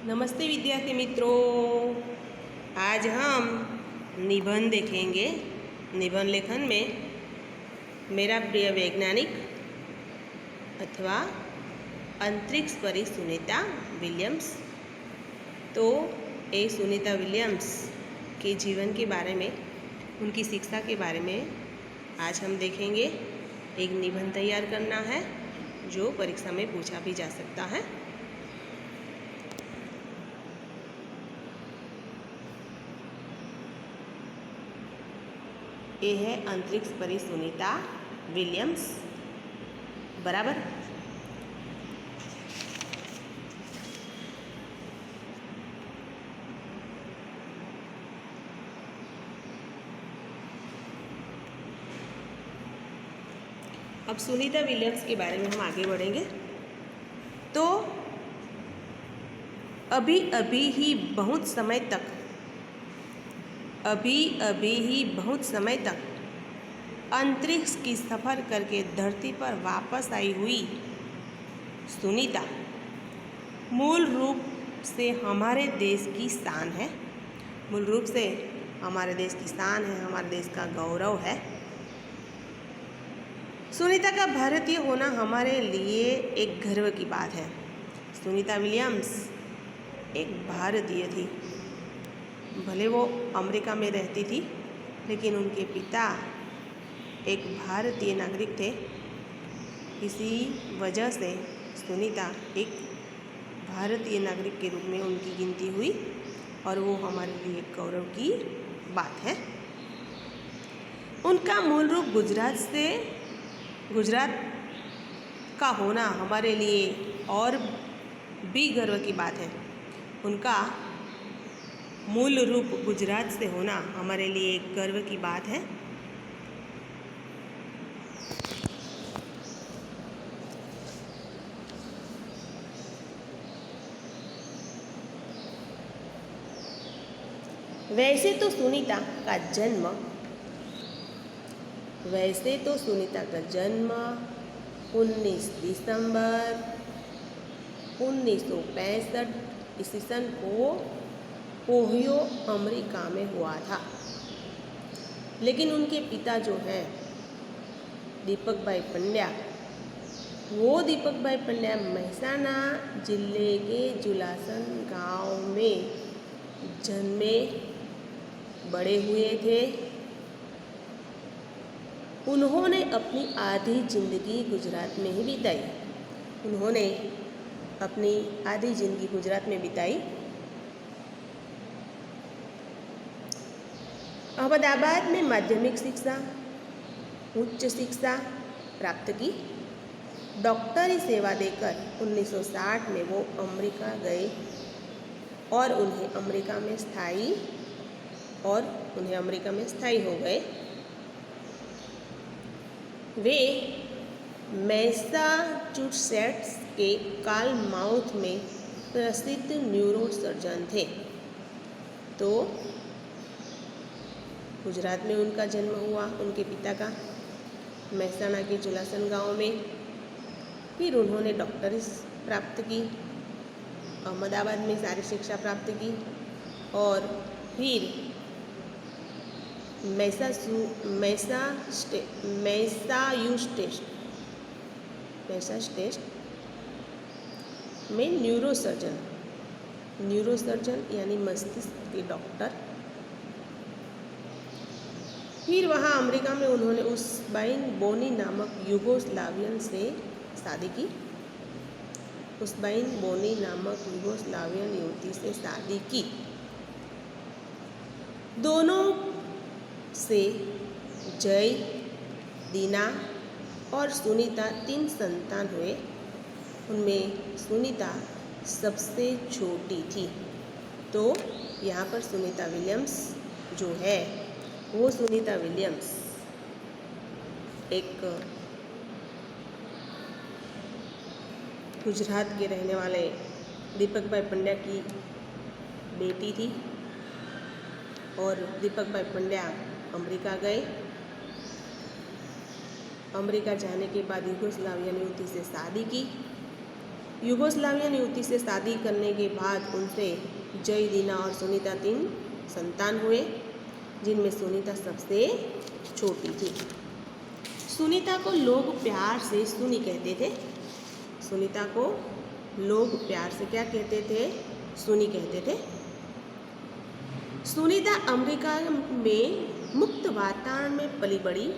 नमस्ते विद्यार्थी मित्रों, आज हम निबंध देखेंगे। निबंध लेखन में मेरा प्रिय वैज्ञानिक अथवा अंतरिक्ष परी सुनीता विलियम्स। तो ये सुनीता विलियम्स के जीवन के बारे में, उनकी शिक्षा के बारे में आज हम देखेंगे। एक निबंध तैयार करना है जो परीक्षा में पूछा भी जा सकता है। ये है अंतरिक्ष परी सुनीता विलियम्स, बराबर। अब सुनीता विलियम्स के बारे में हम आगे बढ़ेंगे। तो अभी अभी ही बहुत समय तक अंतरिक्ष की सफ़र करके धरती पर वापस आई हुई सुनीता मूल रूप से हमारे देश की शान है। मूल रूप से हमारे देश की शान है, हमारे देश का गौरव है। सुनीता का भारतीय होना हमारे लिए एक गर्व की बात है। सुनीता विलियम्स एक भारतीय थी। भले वो अमेरिका में रहती थी, लेकिन उनके पिता एक भारतीय नागरिक थे। इसी वजह से सुनीता एक भारतीय नागरिक के रूप में उनकी गिनती हुई और वो हमारे लिए गौरव की बात है। उनका मूल रूप गुजरात का होना हमारे लिए और भी गर्व की बात है। उनका मूल रूप गुजरात से होना हमारे लिए एक गर्व की बात है। वैसे तो सुनीता का जन्म 19 दिसंबर 1965 ईस्वी सन को ओहियो अमेरिका में हुआ था। लेकिन उनके पिता जो हैं दीपक भाई पंड्या, वो दीपक भाई पंड्या मेहसाणा जिले के जुलासन गांव में जन्मे बड़े हुए थे। उन्होंने अपनी आधी जिंदगी गुजरात में ही बिताई। अहमदाबाद में माध्यमिक शिक्षा, उच्च शिक्षा प्राप्त की। डॉक्टरी सेवा देकर 1960 में वो अमेरिका गए और उन्हें अमेरिका में स्थायी हो गए। वे मैसाचुसेट्स के कालमाउथ में प्रसिद्ध न्यूरोसर्जन थे। तो गुजरात में उनका जन्म हुआ, उनके पिता का, मेहसाणा के जुलासन गांव में। फिर उन्होंने डॉक्टरी प्राप्त की, अहमदाबाद में सारी शिक्षा प्राप्त की और फिर मैसाचुसेट्स में न्यूरोसर्जन यानी मस्तिष्क के डॉक्टर। फिर वहाँ अमेरिका में उन्होंने उसबाइन बोनी नामक यूगोस्लावियन से शादी की। उसबाइन बोनी नामक यूगोस्लावियन युवती से शादी की। दोनों से जय, दीना और सुनीता 3 संतान हुए। उनमें सुनीता सबसे छोटी थी। तो यहाँ पर सुनीता विलियम्स जो है, वो सुनीता विलियम्स एक गुजरात के रहने वाले दीपक भाई पंड्या की बेटी थी और दीपक भाई पंड्या अमेरिका गए। अमेरिका जाने के बाद यूगोस्लावियन युवती से शादी की युगोस्लावियन युवती से शादी करने के बाद उनसे जय, दीना और सुनीता 3 संतान हुए, जिनमें सुनीता सबसे छोटी थी। सुनीता को लोग प्यार से सुनी कहते थे। सुनीता को लोग प्यार से क्या कहते थे? सुनी कहते थे। सुनीता अमेरिका में मुक्त वातावरण में पली बड़ी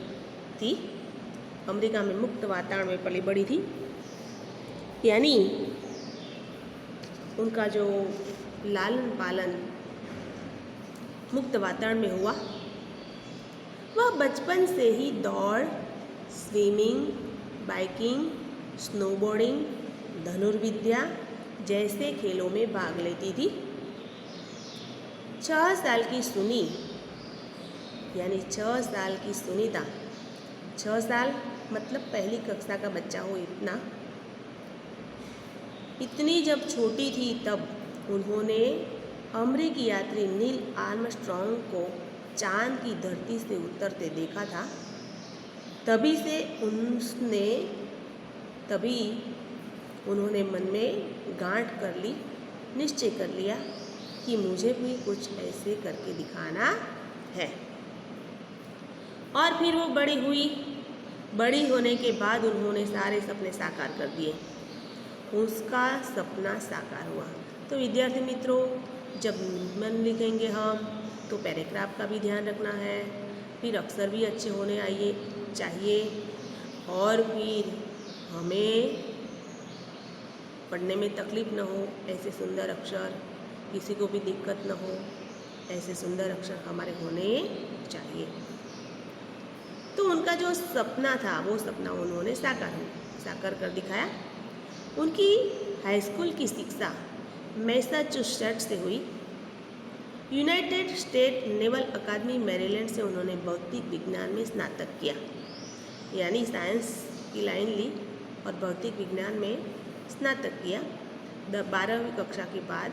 थी। अमेरिका में मुक्त वातावरण में पली बड़ी थी, यानी उनका जो लालन पालन मुक्त वातावरण में हुआ। वह बचपन से ही दौड़, स्विमिंग, बाइकिंग, स्नोबोर्डिंग, धनुर्विद्या जैसे खेलों में भाग लेती थी। 6 साल की सुनी, यानी 6 साल की सुनीता, 6 साल मतलब पहली कक्षा का बच्चा हो इतनी जब छोटी थी तब उन्होंने अमेरिकी यात्री नील आर्मस्ट्रॉन्ग को चांद की धरती से उतरते देखा था। तभी उन्होंने मन में गांठ कर ली, निश्चय कर लिया कि मुझे भी कुछ ऐसे करके दिखाना है। और फिर वो बड़ी हुई। बड़ी होने के बाद उन्होंने सारे सपने साकार कर दिए। उसका सपना साकार हुआ। तो विद्यार्थी मित्रों, जब निबंध लिखेंगे हम तो पैराग्राफ का भी ध्यान रखना है, फिर अक्षर भी अच्छे होने चाहिए, और फिर हमें पढ़ने में तकलीफ न हो, ऐसे सुंदर अक्षर, किसी को भी दिक्कत न हो, ऐसे सुंदर अक्षर हमारे होने चाहिए। तो उनका जो सपना था वो सपना उन्होंने साकार कर दिखाया। उनकी हाई स्कूल की शिक्षा मैसाचुसेट्स से हुई। यूनाइटेड स्टेट नेवल अकादमी मैरीलैंड से उन्होंने भौतिक विज्ञान में स्नातक किया, यानी साइंस की लाइन ली और भौतिक विज्ञान में स्नातक किया। 12वीं कक्षा के बाद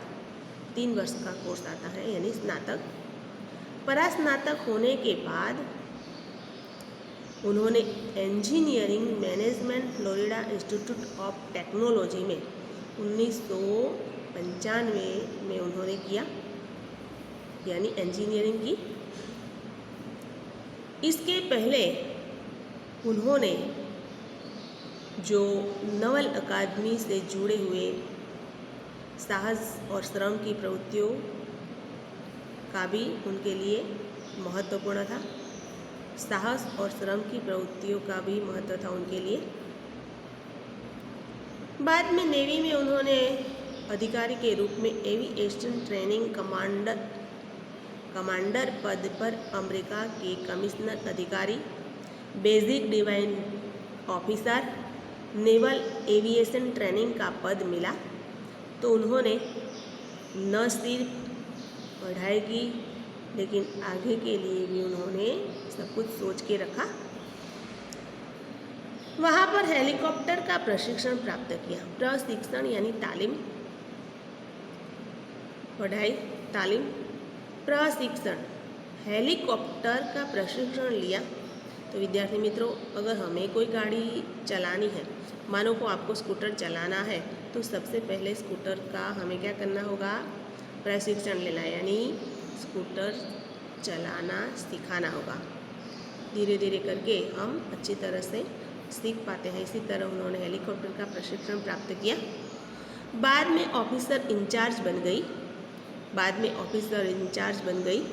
3 वर्ष का कोर्स आता है, यानी स्नातक। परास्नातक होने के बाद उन्होंने engineering management Florida institute of technology में 1995 में उन्होंने किया, यानी इंजीनियरिंग की। इसके पहले उन्होंने जो नवल अकादमी से जुड़े हुए साहस और श्रम की प्रवृत्तियों का भी उनके लिए महत्वपूर्ण था। साहस और श्रम की प्रवृत्तियों का भी महत्व था उनके लिए। बाद में नेवी में उन्होंने अधिकारी के रूप में एविएशन ट्रेनिंग कमांडर पद पर अमेरिका के कमिश्नर अधिकारी, basic divine officer, naval aviation training का पद मिला। तो उन्होंने न सिर्फ पढ़ाई की, लेकिन आगे के लिए भी उन्होंने सब कुछ सोच के रखा। वहाँ पर हेलीकॉप्टर का प्रशिक्षण प्राप्त किया। प्रशिक्षण यानी तालीम, पढ़ाई, तालीम, प्रशिक्षण, हेलीकॉप्टर का प्रशिक्षण लिया। तो विद्यार्थी मित्रों, अगर हमें कोई गाड़ी चलानी है, मानो को आपको स्कूटर चलाना है, तो सबसे पहले स्कूटर का हमें क्या करना होगा? प्रशिक्षण लेना, यानी स्कूटर चलाना सिखाना होगा। धीरे धीरे करके हम अच्छी तरह से सीख पाते हैं। इसी तरह उन्होंने हेलीकॉप्टर का प्रशिक्षण प्राप्त किया। बाद में ऑफिसर इंचार्ज बन गई।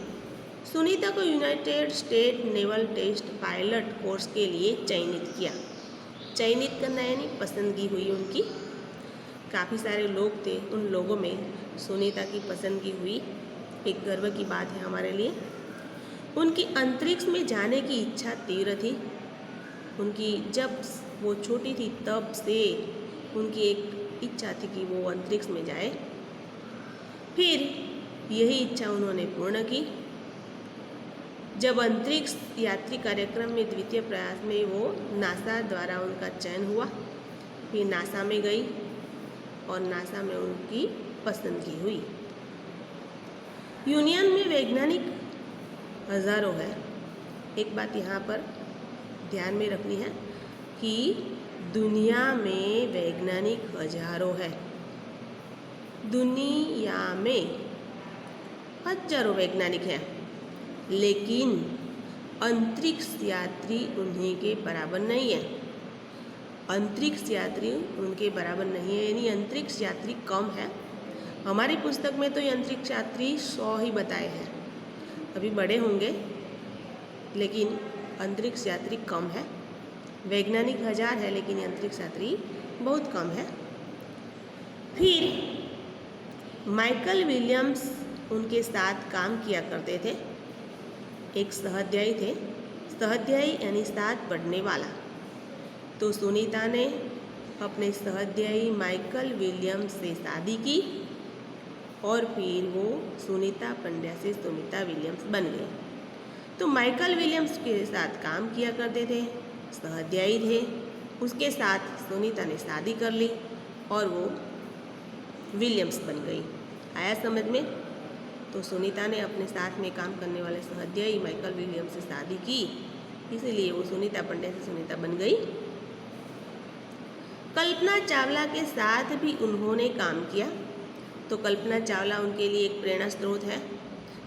सुनीता को United State naval test pilot course के लिए चयनित करना यानी पसंदगी हुई उनकी। काफ़ी सारे लोग थे, उन लोगों में सुनीता की पसंदगी हुई। एक गर्व की बात है हमारे लिए। उनकी अंतरिक्ष में जाने की इच्छा तीव्र थी। उनकी जब वो छोटी थी तब से उनकी एक इच्छा थी कि वो अंतरिक्ष में जाए। फिर यही इच्छा उन्होंने पूर्ण की। जब अंतरिक्ष यात्री कार्यक्रम में द्वितीय प्रयास में वो नासा द्वारा उनका चयन हुआ, फिर नासा में गई और नासा में उनकी पसंदगी हुई। यूनियन में वैज्ञानिक हजारों है। एक बात यहाँ पर ध्यान में रखनी है कि दुनिया में वैज्ञानिक हजारों हैं। दुनिया में हजारों वैज्ञानिक हैं, लेकिन अंतरिक्ष यात्री उन्हीं के बराबर नहीं है। अंतरिक्ष यात्री उनके बराबर नहीं है, यानी अंतरिक्ष यात्री कम है। हमारी पुस्तक में तो ये अंतरिक्ष यात्री 100 ही बताए हैं, अभी बड़े होंगे, लेकिन अंतरिक्ष यात्री कम है। वैज्ञानिक 1000 है, लेकिन अंतरिक्ष यात्री बहुत कम है। फिर माइकल विलियम्स उनके साथ काम किया करते थे। एक सहअध्यायी थे, सहअध्यायी यानी साथ पढ़ने वाला। तो सुनीता ने अपने सहअध्यायी माइकल विलियम्स से शादी की और फिर वो सुनीता पंड्या से सुनीता विलियम्स बन गए। तो माइकल विलियम्स के साथ काम किया करते थे, सहअध्यायी थे। उसके साथ सुनीता ने शादी कर ली और वो विलियम्स बन गई। आया समझ में? तो सुनीता ने अपने साथ में काम करने वाले सहअध्यायी माइकल विलियम्स से शादी की, इसीलिए वो सुनीता पंड्या से सुनीता बन गई। कल्पना चावला के साथ भी उन्होंने काम किया। तो कल्पना चावला उनके लिए एक प्रेरणा स्रोत है।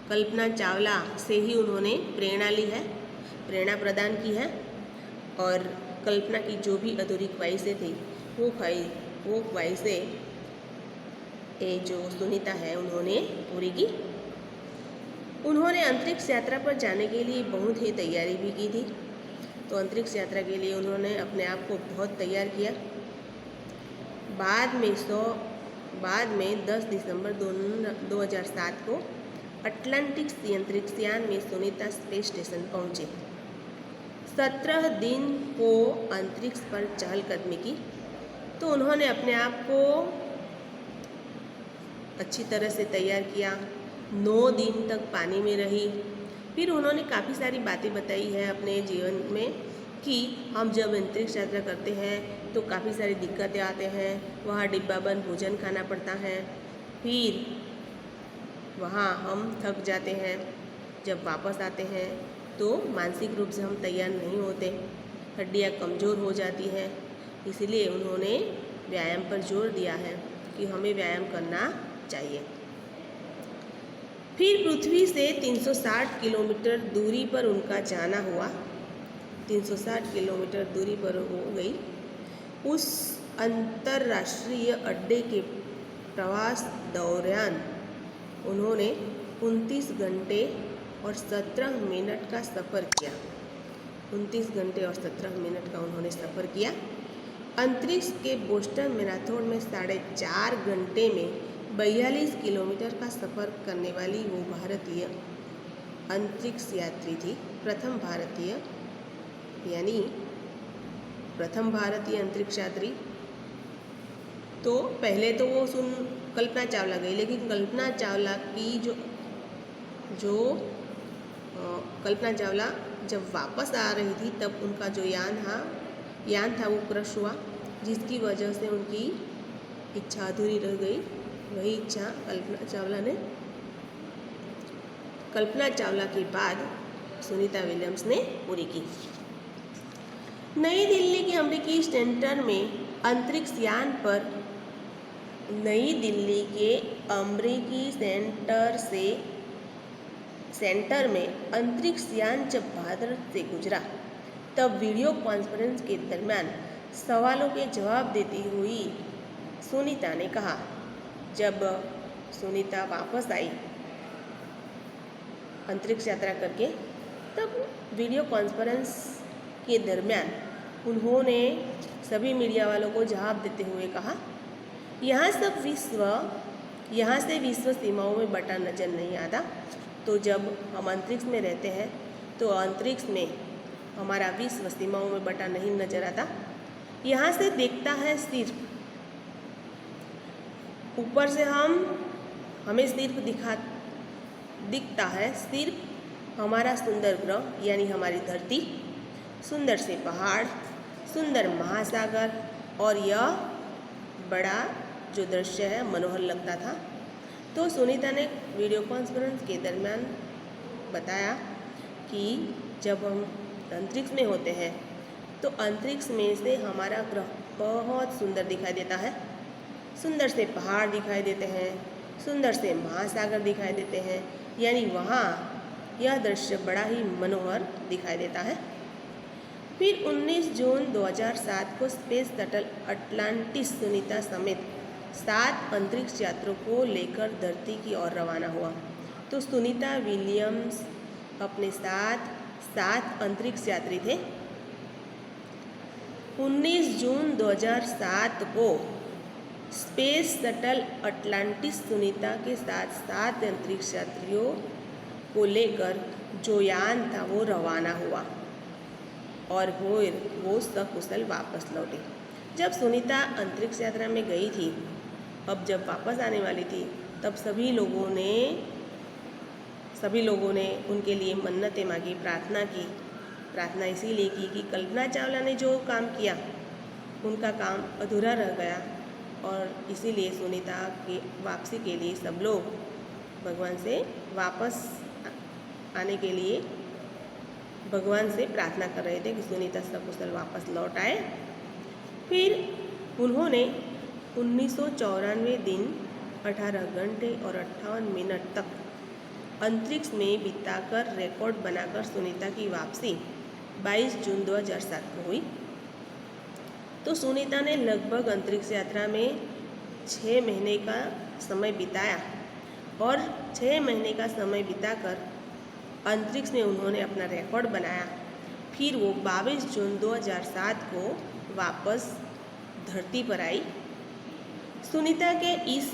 कल्पना चावला से ही उन्होंने प्रेरणा ली है, प्रेरणा प्रदान की है। और कल्पना की जो भी अधूरी ख्वाहिशें थी वो ख्वाहिशें ये जो सुनीता है उन्होंने पूरी की। उन्होंने अंतरिक्ष यात्रा पर जाने के लिए बहुत ही तैयारी भी की थी। तो अंतरिक्ष यात्रा के लिए उन्होंने अपने आप को बहुत तैयार किया। बाद में 10 दिसंबर 2007 को अटलांटिक अंतरिक्ष यान में सुनीता स्पेस स्टेशन पहुँचे। 17 दिन को अंतरिक्ष पर चहलकदमी की। तो उन्होंने अपने आप को अच्छी तरह से तैयार किया। 9 दिन तक पानी में रही। फिर उन्होंने काफ़ी सारी बातें बताई है अपने जीवन में कि हम जब अंतरिक्ष यात्रा करते हैं तो काफ़ी सारी दिक्कतें आते हैं। वहाँ डिब्बाबंद भोजन खाना पड़ता है, फिर वहाँ हम थक जाते हैं। जब वापस आते हैं तो मानसिक रूप से हम तैयार नहीं होते, हड्डियाँ कमज़ोर हो जाती हैं। इसलिए उन्होंने व्यायाम पर जोर दिया है कि हमें व्यायाम करना चाहिए। फिर पृथ्वी से 360 किलोमीटर दूरी पर उनका जाना हुआ। 360 किलोमीटर दूरी पर हो गई। उस अंतर्राष्ट्रीय अड्डे के प्रवास दौरान उन्होंने 29 घंटे और 17 मिनट का सफ़र किया। 29 घंटे और 17 मिनट का उन्होंने सफ़र किया। अंतरिक्ष के बोस्टन मैराथन में 4.5 घंटे में 42 किलोमीटर का सफ़र करने वाली वो भारतीय अंतरिक्ष यात्री थी। प्रथम भारतीय अंतरिक्ष यात्री। तो पहले तो वो कल्पना चावला गई, लेकिन कल्पना चावला की कल्पना चावला जब वापस आ रही थी तब उनका जो यान था वो क्रश हुआ, जिसकी वजह से उनकी इच्छा अधूरी रह गई। वही इच्छा कल्पना चावला के बाद सुनीता विलियम्स ने पूरी की। नई दिल्ली के अमेरिकी सेंटर में अंतरिक्ष यान पर नई दिल्ली के अमेरिकी सेंटर में अंतरिक्ष यान जब भारत से गुजरा तब वीडियो कॉन्फ्रेंस के दरमियान सवालों के जवाब देती हुई सुनीता ने कहा, जब सुनीता वापस आई अंतरिक्ष यात्रा करके, तब वीडियो कॉन्फ्रेंस के दरमियान उन्होंने सभी मीडिया वालों को जवाब देते हुए कहा, यहाँ से विश्व सीमाओं में बटा नजर नहीं आता। तो जब हम अंतरिक्ष में रहते हैं तो अंतरिक्ष में हमारा विश्व सीमाओं में बटा नहीं नजर आता। यहाँ से देखता है सिर्फ ऊपर से हमें सिर्फ दिखता है सिर्फ हमारा सुंदर ग्रह यानी हमारी धरती, सुंदर से पहाड़, सुंदर महासागर, और यह बड़ा जो दृश्य है मनोहर लगता था। तो सुनीता ने वीडियो कॉन्फ्रेंस के दरमियान बताया कि जब हम अंतरिक्ष में होते हैं तो अंतरिक्ष में से हमारा ग्रह बहुत सुंदर दिखाई देता है। सुंदर से पहाड़ दिखाई देते हैं, सुंदर से महासागर दिखाई देते हैं, यानी वहाँ यह दृश्य बड़ा ही मनोहर दिखाई देता है। फिर 19 जून 2007 को स्पेस शटल अटलांटिस सुनीता समेत 7 अंतरिक्ष यात्रियों को लेकर धरती की ओर रवाना हुआ। तो सुनीता विलियम्स अपने साथ 7 अंतरिक्ष यात्री थे। 19 जून 2007 को स्पेस शटल अटलांटिस सुनीता के साथ 7 अंतरिक्ष यात्रियों को लेकर जो यान था वो रवाना हुआ और वो सकुशल वापस लौटे। जब सुनीता अंतरिक्ष यात्रा में गई थी, अब जब वापस आने वाली थी, तब सभी लोगों ने उनके लिए मन्नतें मांगी, प्रार्थना की। प्रार्थना इसीलिए की कि कल्पना चावला ने जो काम किया उनका काम अधूरा रह गया, और इसीलिए सुनीता की वापसी के लिए सब लोग भगवान से वापस आने के लिए भगवान से प्रार्थना कर रहे थे कि सुनीता सकुशल वापस लौट आए। फिर उन्होंने 1994 दिन 18 घंटे और 58 मिनट तक अंतरिक्ष में बिताकर रिकॉर्ड बनाकर सुनीता की वापसी 22 जून 2007 को हुई। तो सुनीता ने लगभग अंतरिक्ष यात्रा में 6 महीने का समय बिताया, और 6 महीने का समय बिताकर अंतरिक्ष में उन्होंने अपना रिकॉर्ड बनाया। फिर वो 22 जून 2007 को वापस धरती पर आई। सुनीता के इस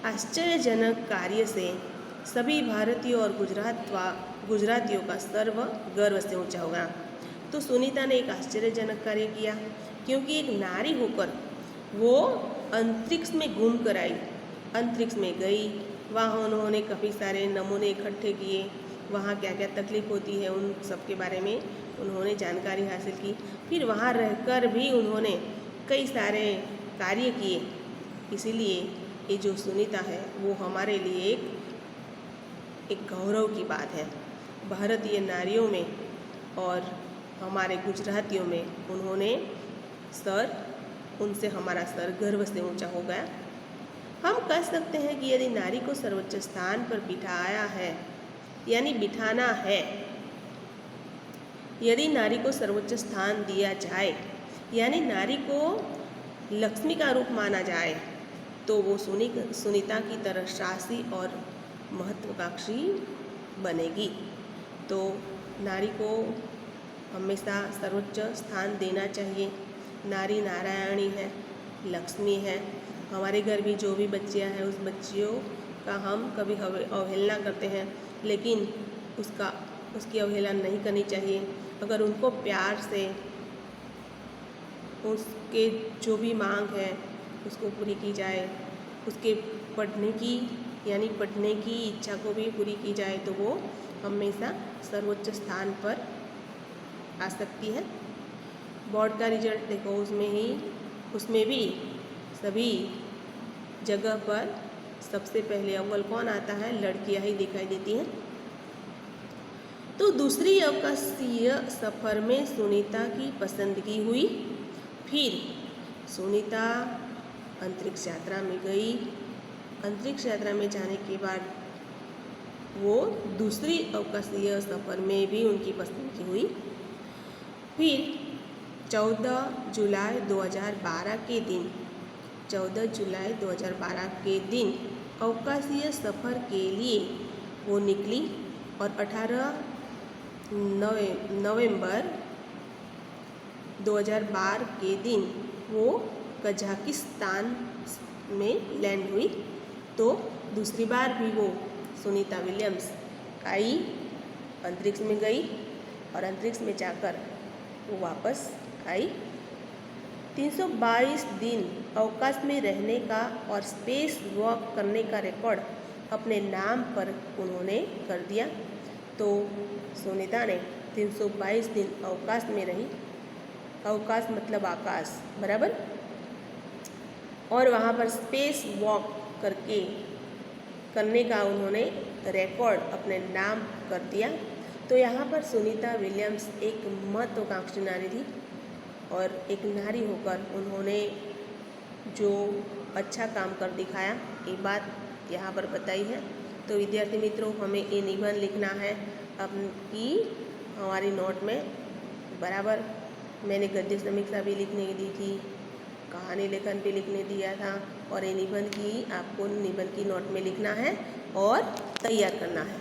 आश्चर्यजनक कार्य से सभी भारतीयों और गुजरातियों का सर्व गर्व से ऊंचा होगा। तो सुनीता ने एक आश्चर्यजनक कार्य किया, क्योंकि एक नारी होकर वो अंतरिक्ष में घूम कर आई, अंतरिक्ष में गई, वहाँ उन्होंने काफ़ी सारे नमूने इकट्ठे किए, वहाँ क्या क्या तकलीफ होती है उन सब के बारे में उन्होंने जानकारी हासिल की। फिर वहाँ रहकर भी उन्होंने कई सारे कार्य किए। इसीलिए ये जो सुनीता है वो हमारे लिए एक गौरव की बात है। भारतीय नारियों में और हमारे गुजरातियों में उनसे हमारा सर गर्व से ऊंचा हो गया। हम कह सकते हैं कि यदि नारी को सर्वोच्च स्थान पर बिठाया है, यानी बिठाना है, यदि नारी को सर्वोच्च स्थान दिया जाए, यानी नारी को लक्ष्मी का रूप माना जाए, तो वो सुनीता की तरह साहसी और महत्वाकांक्षी बनेगी। तो नारी को हमेशा सर्वोच्च स्थान देना चाहिए। नारी नारायणी है, लक्ष्मी है। हमारे घर भी जो भी बच्चियां हैं, उस बच्चियों का हम कभी अवहेलना करते हैं, लेकिन उसकी अवहेलना नहीं करनी चाहिए। अगर उनको प्यार से उसके जो भी मांग है उसको पूरी की जाए, उसके पढ़ने की इच्छा को भी पूरी की जाए, तो वो हमेशा सर्वोच्च स्थान पर आ सकती है। बोर्ड का रिजल्ट देखो, उसमें भी सभी जगह पर सबसे पहले अव्वल कौन आता है? लड़कियां ही दिखाई देती हैं। तो दूसरी अवकाशीय सफ़र में सुनीता की पसंदगी हुई। फिर सुनीता अंतरिक्ष यात्रा में गई। अंतरिक्ष यात्रा में जाने के बाद वो दूसरी अवकाशीय सफ़र में भी उनकी पसंदगी हुई। फिर 14 जुलाई 2012 के दिन अवकाशीय सफ़र के लिए वो निकली, और 18 नवंबर 2012 के दिन वो कजाकिस्तान में लैंड हुई। तो दूसरी बार भी वो सुनीता विलियम्स आई, अंतरिक्ष में गई, और अंतरिक्ष में जाकर वो वापस आई। 322 दिन अवकाश में रहने का और स्पेस वॉक करने का रिकॉर्ड अपने नाम पर उन्होंने कर दिया। तो सुनीता ने 322 दिन अवकाश में रही। अवकाश मतलब आकाश, बराबर। और वहाँ पर स्पेस वॉक करने का उन्होंने रिकॉर्ड अपने नाम कर दिया। तो यहाँ पर सुनीता विलियम्स एक महत्वाकांक्षी नारी थी। और एक नारी होकर उन्होंने जो अच्छा काम कर दिखाया, ये बात यहाँ पर बताई है। तो विद्यार्थी मित्रों, हमें ये निबंध लिखना है अपनी हमारी नोट में बराबर। मैंने गद्य समीक्षा भी लिखने दी थी, कहानी लेखन भी लिखने दिया था, और ये निबंध की आपको निबंध की नोट में लिखना है और तैयार करना है।